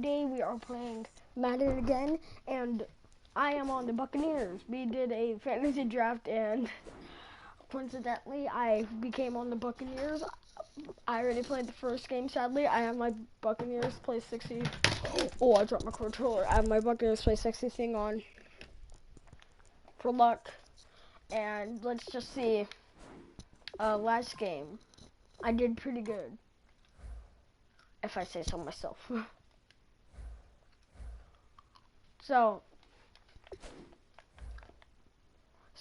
today we are playing Madden again, and I am on the Buccaneers. We did a fantasy draft, and coincidentally, I became on the Buccaneers. I already played the first game, sadly. I have my Buccaneers play 60. Oh, I dropped my controller. I have my Buccaneers play 60 thing on for luck. And let's just see. Last game, I did pretty good, if I say so myself. So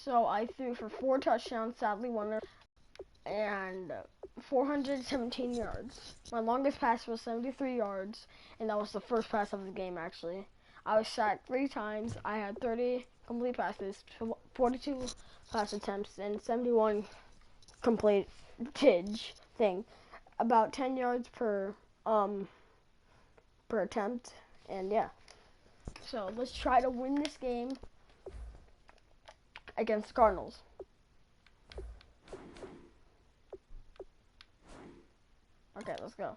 I threw for 4 touchdowns, sadly one, and 417 yards. My longest pass was 73 yards, and that was the first pass of the game, actually. I was sacked 3 times. I had 30 complete passes, 42 pass attempts, and 71 completed thing. About 10 yards per attempt, and yeah. So let's try to win this game against the Cardinals. Okay, let's go.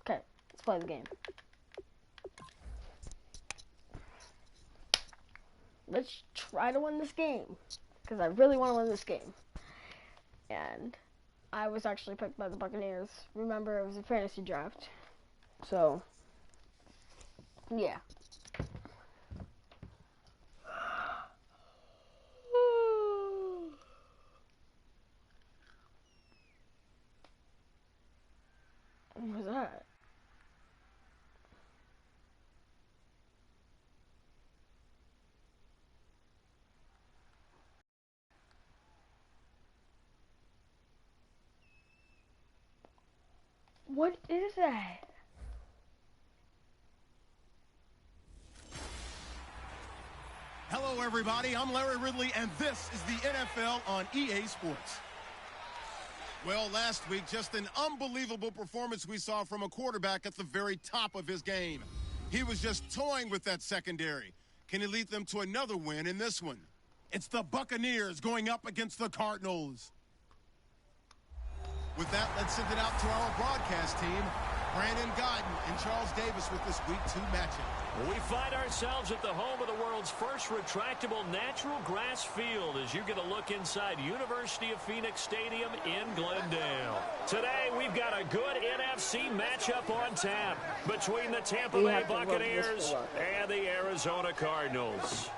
Okay, let's play the game. Let's try to win this game, because I really want to win this game. And I was actually picked by the Buccaneers. Remember, it was a fantasy draft. So, yeah. What was that? What is that? Hello, everybody. I'm Larry Ridley, and this is the NFL on EA Sports. Well, last week, just an unbelievable performance we saw from a quarterback at the very top of his game. He was just toying with that secondary. Can he lead them to another win in this one? It's the Buccaneers going up against the Cardinals. With that, let's send it out to our broadcast team, Brandon Godden and Charles Davis with this Week 2 matchup. We find ourselves at the home of the world's first retractable natural grass field as you get a look inside University of Phoenix Stadium in Glendale. Today, we've got a good NFC matchup on tap between the Tampa Bay Buccaneers and the Arizona Cardinals.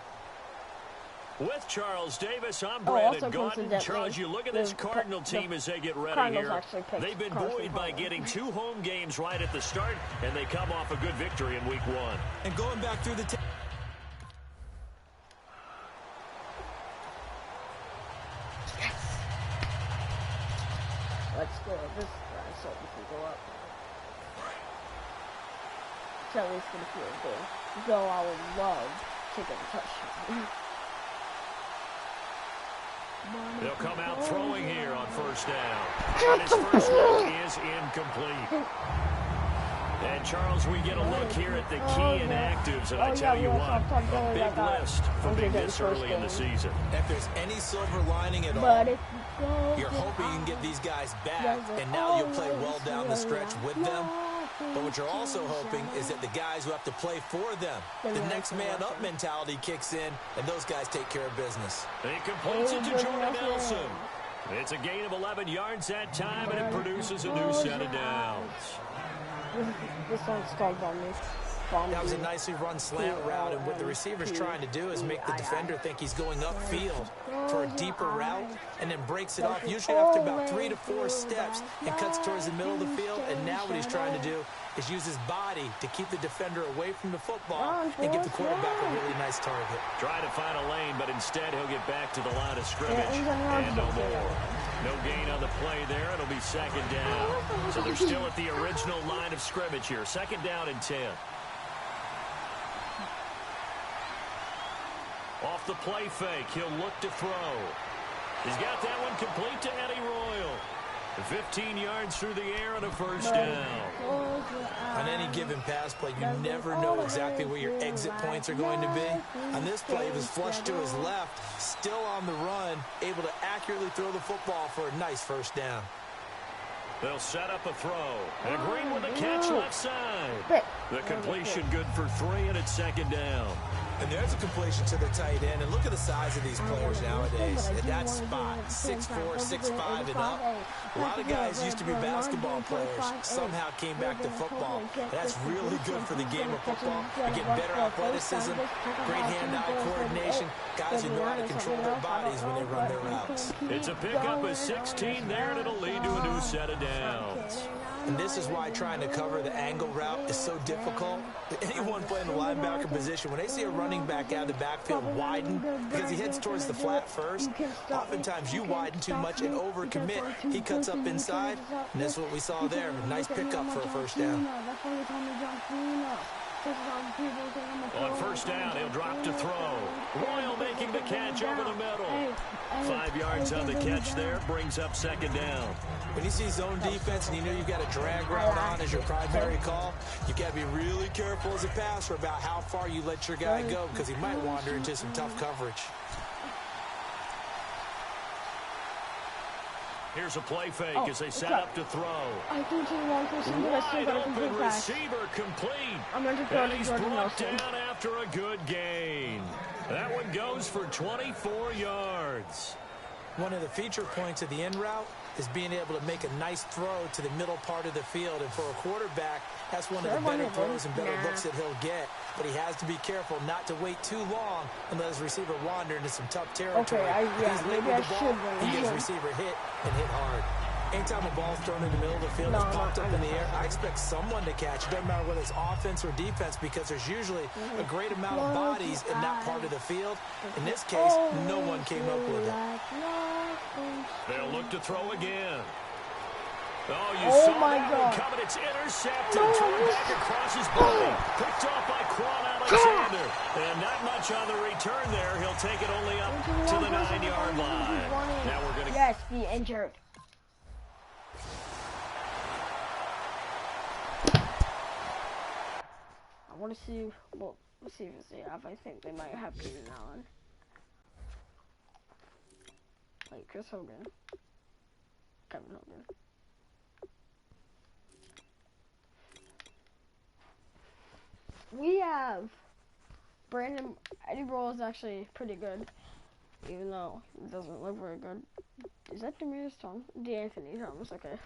With Charles Davis, I'm Brandon Godden. Charles, you look at this Cardinal team as they get ready here. They've been buoyed by getting 2 home games right at the start, and they come off a good victory in Week 1. And going back through the Let's go. This guy so we can go up. So at least gonna feel good. Though I would love to get a touchdown. They'll come out throwing here on first down. And his first look is incomplete. And, Charles, we get a look here at the key inactives, and I tell you what, a big list for being this early in the season. If there's any silver lining at all, you're hoping you can get these guys back, and now you'll play well down the stretch with them. But what you're also hoping is that the guys who have to play for them, the next man up mentality kicks in, and those guys take care of business. He completes it to Jordan Nelson. It's a gain of 11 yards that time, and it produces a new set of downs. This one's called on me. That was a nicely run slant route, and what the receiver's trying to do is make the defender think he's going upfield for a deeper route, and then breaks it off, usually after about 3 to 4 steps, and cuts towards the middle of the field. And now what he's trying to do is use his body to keep the defender away from the football and give the quarterback a really nice target. Trying to find a lane, but instead he'll get back to the line of scrimmage and no more. No gain on the play there. It'll be second down. So they're still at the original line of scrimmage here. Second down and 10. Off the play fake, he'll look to throw. He's got that one complete to Eddie Royal. 15 yards through the air and a first down. On any given pass play, you never know exactly where your exit points are going to be. On this play, he was flushed to his left, still on the run, able to accurately throw the football for a nice first down. They'll set up a throw. And Green with a catch left side. The completion good for 3, and it's second down. And there's a completion to the tight end. And look at the size of these players nowadays. At that spot, 6'4", 6'5", and up. A lot of guys used to be basketball players, somehow came back to football. That's really good for the game of football. You get better athleticism, great hand-eye coordination, guys who know how to control their bodies when they run their routes. It's a pickup of 16 there, and it'll lead to a new set of downs. And this is why trying to cover the angle route is so difficult. Anyone playing the linebacker position, when they see a running back out of the backfield widen, because he heads towards the flat first, oftentimes you widen too much and overcommit. He cuts up inside, and that's what we saw there. A nice pickup for a first down. On first down, he'll drop to throw. Royal making the catch over the middle. 5 yards on the catch there, brings up second down. When you see zone defense and you know you've got a drag route on as your primary call, you've got to be really careful as a passer about how far you let your guy go, because he might wander into some tough coverage. Here's a play fake as they set up to throw. I think he wants to see Wide open receiver complete. I'm going to throw and he's brought down after a good gain. That one goes for 24 yards. One of the feature points of the in route is being able to make a nice throw to the middle part of the field. And for a quarterback, that's one of the better throws and better looks that he'll get. But he has to be careful not to wait too long and let his receiver wander into some tough territory. If he's late with the ball, he gets receiver hit and hit hard. Anytime a ball's thrown in the middle of the field, it's popped up in the air, I expect someone to catch. It doesn't matter whether it's offense or defense, because there's usually a great amount of bodies in that part of the field. In this case, no one came up with it. They'll look to throw again. Oh, you saw that one coming. It's intercepted. Thrown back across his body. Picked off by Quan Alexander. And not much on the return there. He'll take it only up to the 9-yard line. Now we're going to... Yes, be injured. I want to see, well, let's see if they have. I think they might have Keenan Allen. Like Chris Hogan. Kevin Hogan. We have Brandon. Eddie Roll is actually pretty good, even though he doesn't look very good. Is that Demaryius Thomas? D'Anthony Thomas, okay.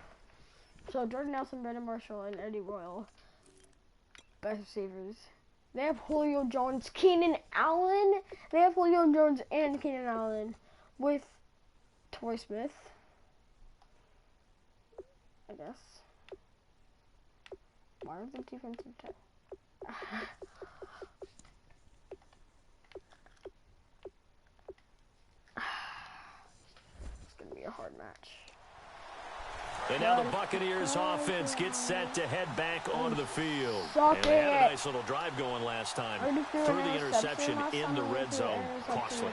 So Jordan Nelson, Brandon Marshall, and Eddie Royal. Best receivers. They have Julio Jones, Keenan Allen. They have Julio Jones and Keenan Allen with Torrey Smith, I guess. Why are the defensive tackle? It's gonna be a hard match. And now the Buccaneers offense gets set to head back onto the field. Suck and they had a it. nice little drive going last time. Threw the interception in the red zone. Costly.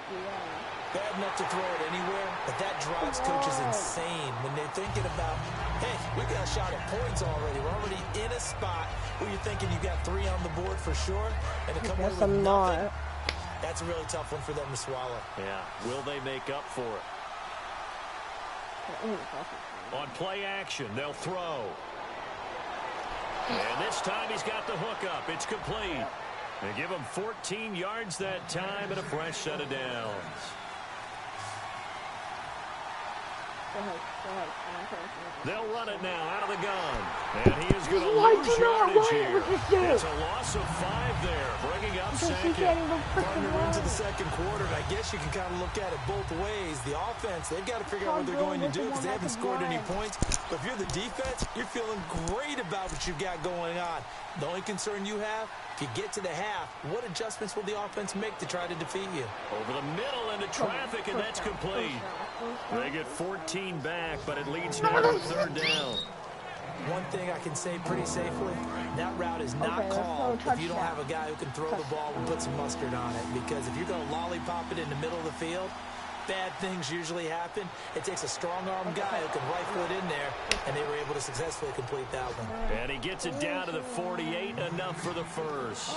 Bad enough to throw it anywhere, but that drives coaches insane when they're thinking about, hey, we got a shot at points already. We're already in a spot where you're thinking you got 3 on the board for sure, and to come away with nothing, that's a really tough one for them to swallow. Yeah, will they make up for it? On play action, they'll throw. And this time he's got the hook up. It's complete. They give him 14 yards that time and a fresh set of downs. They'll run it now out of the gun. And he is going to lose yardage here. It's a loss of 5 there, bringing up second. Partner into the second quarter, and I guess you can kind of look at it both ways. The offense, they've got to figure out what they're going to do because they haven't scored any points. But if you're the defense, you're feeling great about what you've got going on. The only concern you have, if you get to the half, what adjustments will the offense make to try to defeat you? Over the middle into traffic, and that's complete. They get 14 back, but it leads now to 3rd down. One thing I can say pretty safely, that route is not called if you don't have a guy who can throw the ball and put some mustard on it. Because if you're going to lollipop it in the middle of the field, bad things usually happen. It takes a strong-arm guy who can rifle it in there, and they were able to successfully complete that one. And he gets it down to the 48, enough for the first.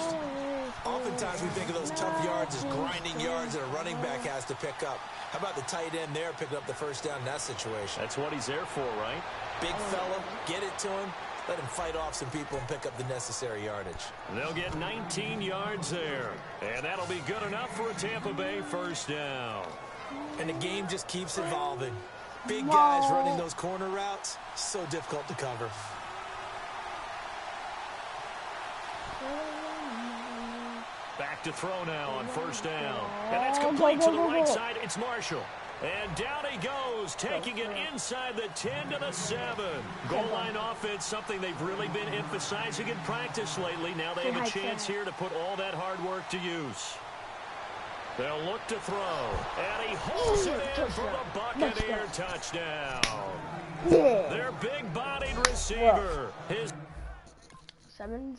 Oftentimes we think of those tough yards as grinding yards that a running back has to pick up. How about the tight end there picking up the first down in that situation? That's what he's there for, right? Big fella, get it to him, let him fight off some people and pick up the necessary yardage. They'll get 19 yards there, and that'll be good enough for a Tampa Bay first down. And the game just keeps evolving. Big guys running those corner routes, so difficult to cover. Back to throw now on first down. And it's complete to the right side. It's Marshall. And down he goes, taking it inside the 10 to the 7. Goal line offense, something they've really been emphasizing in practice lately. Now they have a chance here to put all that hard work to use. They'll look to throw. And he holds it in for the Buccaneer touchdown. Their big-bodied receiver. His 7-3,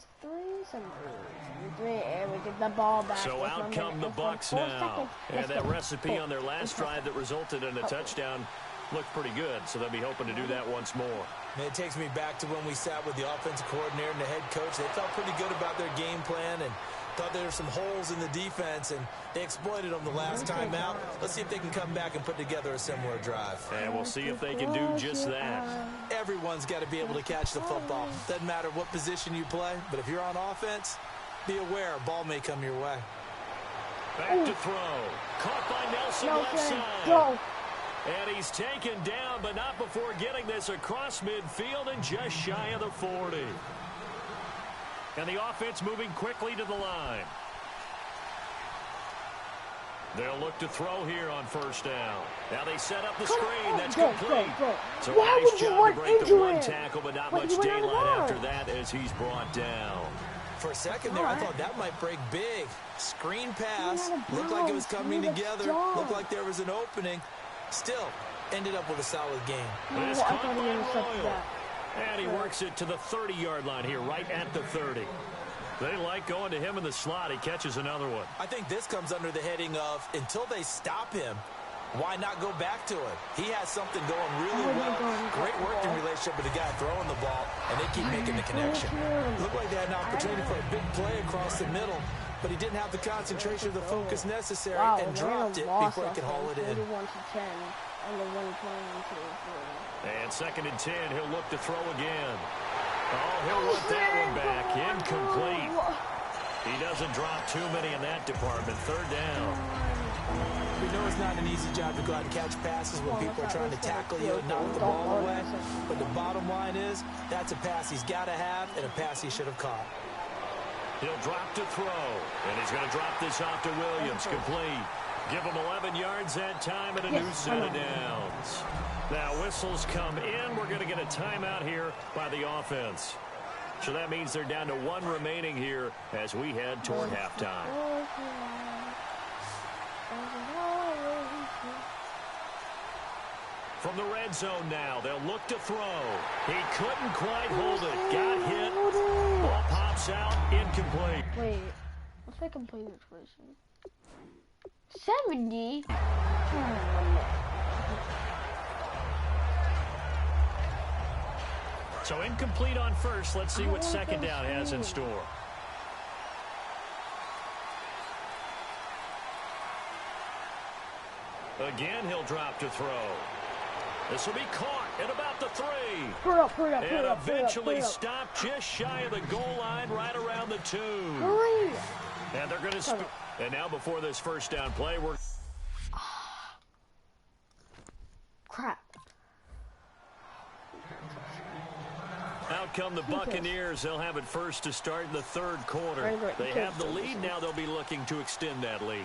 and we get the ball back. So out come the Bucs now. And that recipe on their last drive that resulted in a touchdown looked pretty good, so they'll be hoping to do that once more. And it takes me back to when we sat with the offensive coordinator and the head coach. They felt pretty good about their game plan and thought there were some holes in the defense, and they exploited them the last time out. Let's see if they can come back and put together a similar drive. And we'll see if they can do just that. Everyone's got to be able to catch the football. Doesn't matter what position you play, but if you're on offense, be aware a ball may come your way. Back to throw. Caught by Nelson left side. And he's taken down, but not before getting this across midfield and just shy of the 40. And the offense moving quickly to the line. They'll look to throw here on first down. Now they set up the screen. That's complete. So a nice job to break the one tackle, but not much daylight after that as he's brought down. For a second there, I thought that might break big. Screen pass. Looked like it was coming together. Looked like there was an opening. Still, ended up with a solid game. It's caught by Royal. And he works it to the 30-yard line here, right at the 30. They like going to him in the slot. He catches another one. I think this comes under the heading of, until they stop him, why not go back to it? He has something going really well. Great working relationship with the guy throwing the ball, and they keep making the connection. Looked like they had an opportunity for a big play across the middle, but he didn't have the concentration or the focus necessary and dropped it before he could haul it in. And 2nd and 10, he'll look to throw again. Oh, he'll want that one back. Incomplete. He doesn't drop too many in that department. 3rd down. We know it's not an easy job to go out and catch passes when people are trying to tackle you and knock the ball away. But the bottom line is, that's a pass he's got to have and a pass he should have caught. He'll drop to throw. And he's going to drop this off to Williams. Complete. Give him 11 yards that time and a new set of downs. Now whistles come in. We're going to get a timeout here by the offense. So that means they're down to 1 remaining here as we head toward halftime. From the red zone now, they'll look to throw. He couldn't quite hold it. Got hit. Ball pops out. Incomplete. Wait. What's the complete expression? 70? So incomplete on first. Let's see what 2nd down has in store. Again, he'll drop to throw. This will be caught at about the 3. And eventually stopped just shy of the goal line, right around the 2. And they're going to... And now before this first down play, we're... Crap. Out come the Buccaneers. They'll have it first to start the third quarter. They have the lead. Now they'll be looking to extend that lead.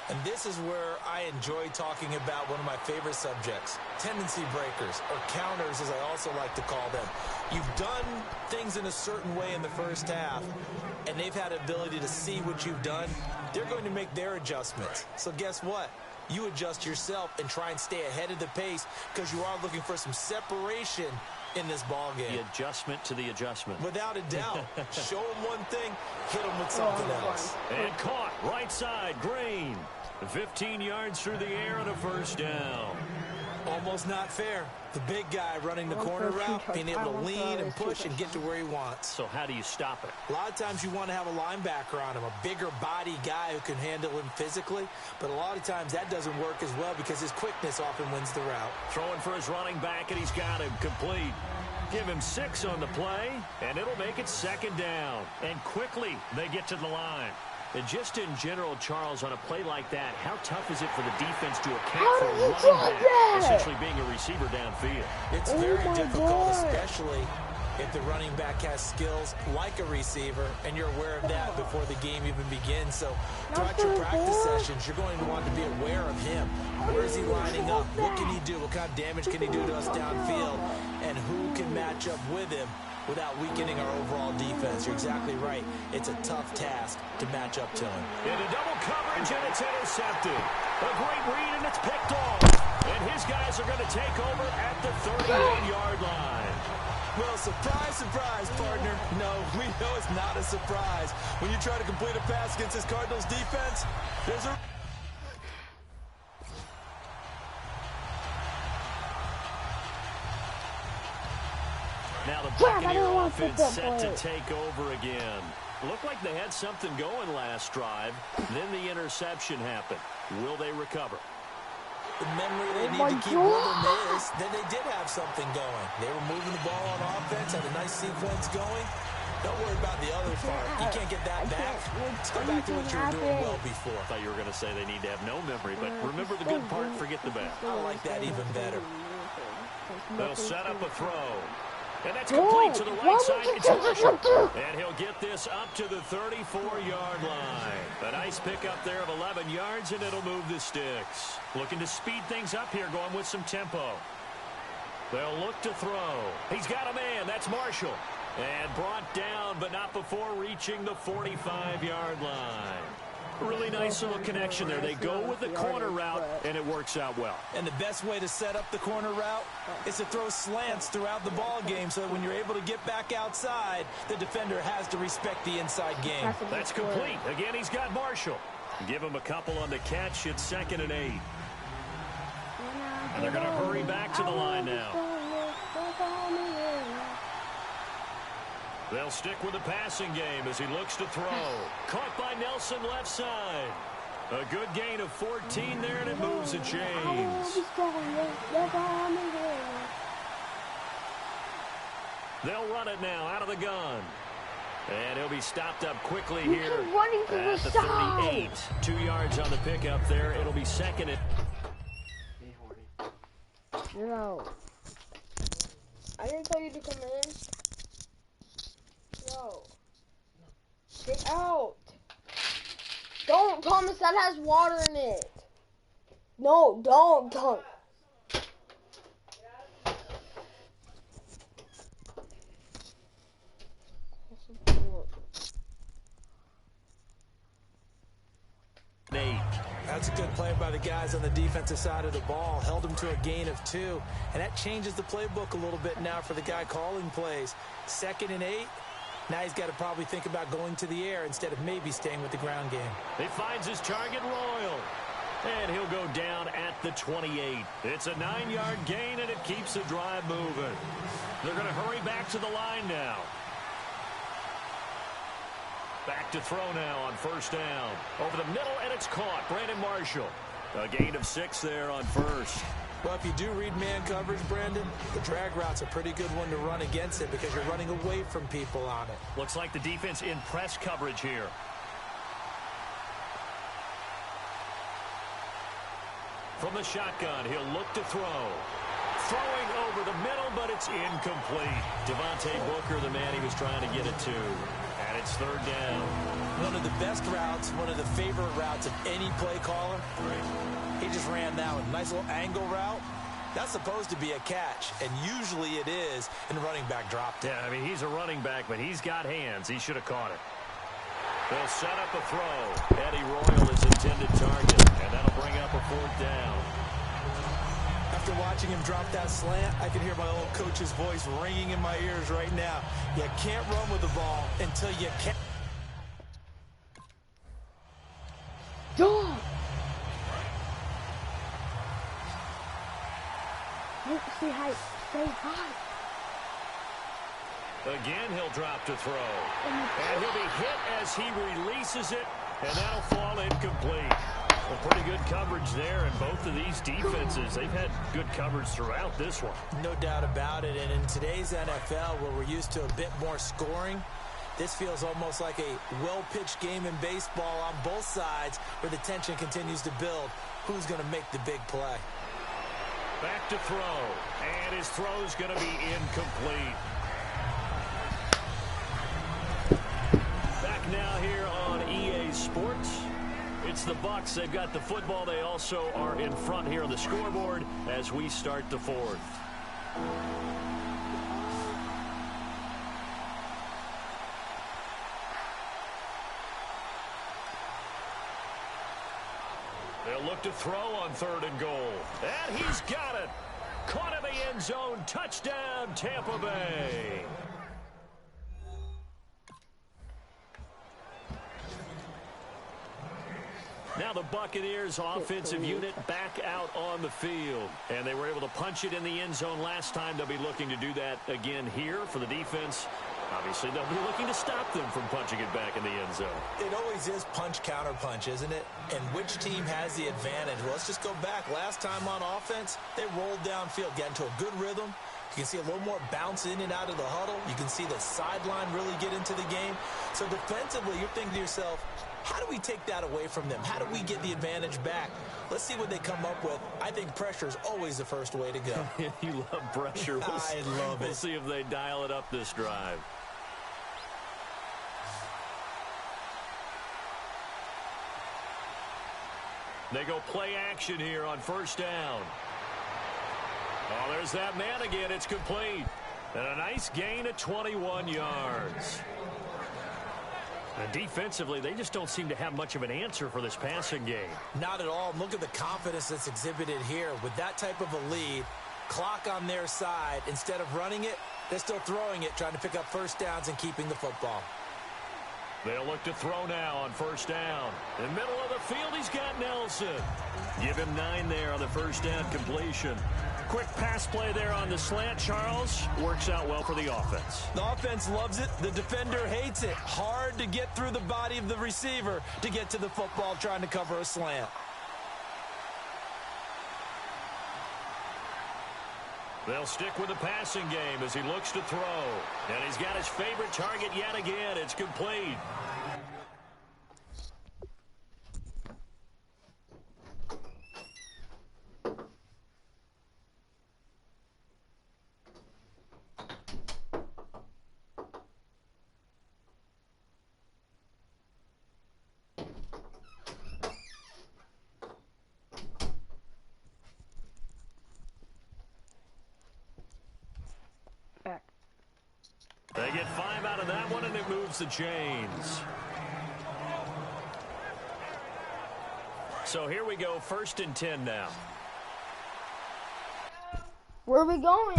And this is where I enjoy talking about one of my favorite subjects, tendency breakers, or counters as I also like to call them. You've done things in a certain way in the first half, and they've had ability to see what you've done. They're going to make their adjustments. So guess what? You adjust yourself and try and stay ahead of the pace because you are looking for some separation in this ball game. The adjustment to the adjustment. Without a doubt. Show them one thing, hit them with something else. And caught right side, Green. 15 yards through the air and a first down. Almost not fair. The big guy running the corner route, being able to lean and push and get to where he wants. So how do you stop it? A lot of times you want to have a linebacker on him, a bigger body guy who can handle him physically. But a lot of times that doesn't work as well because his quickness often wins the route. Throwing for his running back, and he's got him complete. Give him 6 on the play, and it'll make it second down. And quickly they get to the line. And just in general, Charles, on a play like that, how tough is it for the defense to account for a running back essentially being a receiver downfield? It's very difficult, especially if the running back has skills like a receiver, and you're aware of that before the game even begins. So throughout your practice sessions, you're going to want to be aware of him. Where is he lining up? What can he do? What kind of damage can he do to us downfield? And who can match up with him without weakening our overall defense? You're exactly right. It's a tough task to match up to him. Into double coverage, and it's intercepted. A great read, and it's picked off. And his guys are going to take over at the 31-yard line. Well, surprise, surprise, partner. No, we know it's not a surprise. When you try to complete a pass against this Cardinals defense, there's a... Now the Buccaneer offense set to take over again. Looked like they had something going last drive. Then the interception happened. Will they recover? The memory they need to keep with them is that they did have something going. They were moving the ball on offense, had a nice sequence going. Don't worry about the other part. You can't get that back. Let's go back to what you were doing well before. I thought you were going to say they need to have no memory, but remember the good part, forget the bad. I like that even better. They'll set up a throw. And that's complete to the right side. It's Marshall. And he'll get this up to the 34-yard line. A nice pickup there of 11 yards, and it'll move the sticks. Looking to speed things up here, going with some tempo. They'll look to throw. He's got a man. That's Marshall. And brought down, but not before reaching the 45-yard line. Really nice little connection there. They go with the corner route, and it works out well. And the best way to set up the corner route is to throw slants throughout the ball game so that when you're able to get back outside, the defender has to respect the inside game. That's complete. Again, he's got Marshall. Give him a couple on the catch. It's 2nd and 8. And they're going to hurry back to the line now. They'll stick with the passing game as he looks to throw. Caught by Nelson left side. A good gain of 14 there, and it moves the chains. They'll run it now out of the gun. And he'll be stopped up quickly here at the 38. 2 yards on the pickup there. It'll be 2nd and... No. I didn't tell you to come in. No. Get out. Don't, Thomas, that has water in it. No, don't. That's a good play by the guys on the defensive side of the ball. Held them to a gain of 2. And that changes the playbook a little bit now for the guy calling plays. 2nd and 8. Now he's got to probably think about going to the air instead of maybe staying with the ground game. He finds his target, Royal. And he'll go down at the 28. It's a 9-yard gain, and it keeps the drive moving. They're going to hurry back to the line now. Back to throw now on 1st down. Over the middle, and it's caught. Brandon Marshall. A gain of 6 there on 1st. Well, if you do read man coverage, Brandon, the drag route's a pretty good one to run against it because you're running away from people on it. Looks like the defense in press coverage here. From the shotgun, he'll look to throw. Throwing over the middle, but it's incomplete. Devontae Booker, the man he was trying to get it to. And it's third down. One of the best routes, one of the favorite routes of any play caller. He just ran that one. Nice little angle route. That's supposed to be a catch, and usually it is, and the running back dropped it. Yeah, I mean, he's a running back, but he's got hands. He should have caught it. They'll set up a throw. Eddie Royal is intended target, and that'll bring up a fourth down. After watching him drop that slant, I can hear my old coach's voice ringing in my ears right now. You can't run with the ball until you can. Dog! Let's see how stay high. Again, he'll drop to throw. And he'll be hit as he releases it, and that'll fall incomplete. Well, pretty good coverage there in both of these defenses. They've had good coverage throughout this one. No doubt about it. And in today's NFL, where we're used to a bit more scoring, this feels almost like a well-pitched game in baseball on both sides where the tension continues to build. Who's going to make the big play? Back to throw. And his throw's going to be incomplete. Back now here on EA Sports. It's the Bucs. They've got the football. They also are in front here on the scoreboard as we start the fourth. They'll look to throw on third and goal. And he's got it. Caught in the end zone. Touchdown, Tampa Bay. Now the Buccaneers offensive unit back out on the field. And they were able to punch it in the end zone last time. They'll be looking to do that again here for the defense. Obviously, they'll be looking to stop them from punching it back in the end zone. It always is punch-counter-punch, isn't it? And which team has the advantage? Well, let's just go back. Last time on offense, they rolled downfield, got into a good rhythm. You can see a little more bounce in and out of the huddle. You can see the sideline really get into the game. So defensively, you're thinking to yourself, how do we take that away from them? How do we get the advantage back? Let's see what they come up with. I think pressure is always the first way to go. You love pressure. I love it. We'll see if they dial it up this drive. They go play action here on first down. Oh, there's that man again. It's complete. And a nice gain of 21 yards. And defensively, they just don't seem to have much of an answer for this passing game. Not at all. Look at the confidence that's exhibited here. With that type of a lead, clock on their side, instead of running it, they're still throwing it, trying to pick up first downs and keeping the football. They'll look to throw now on first down. In the middle of the field, he's got Nelson. Give him 9 there on the first down completion. Quick pass play there on the slant, Charles. Works out well for the offense. The offense loves it. The defender hates it. Hard to get through the body of the receiver to get to the football trying to cover a slant. They'll stick with the passing game as he looks to throw. And he's got his favorite target yet again. It's complete. They get 5 out of that one, and it moves the chains. So here we go, 1st and 10 now. Where are we going?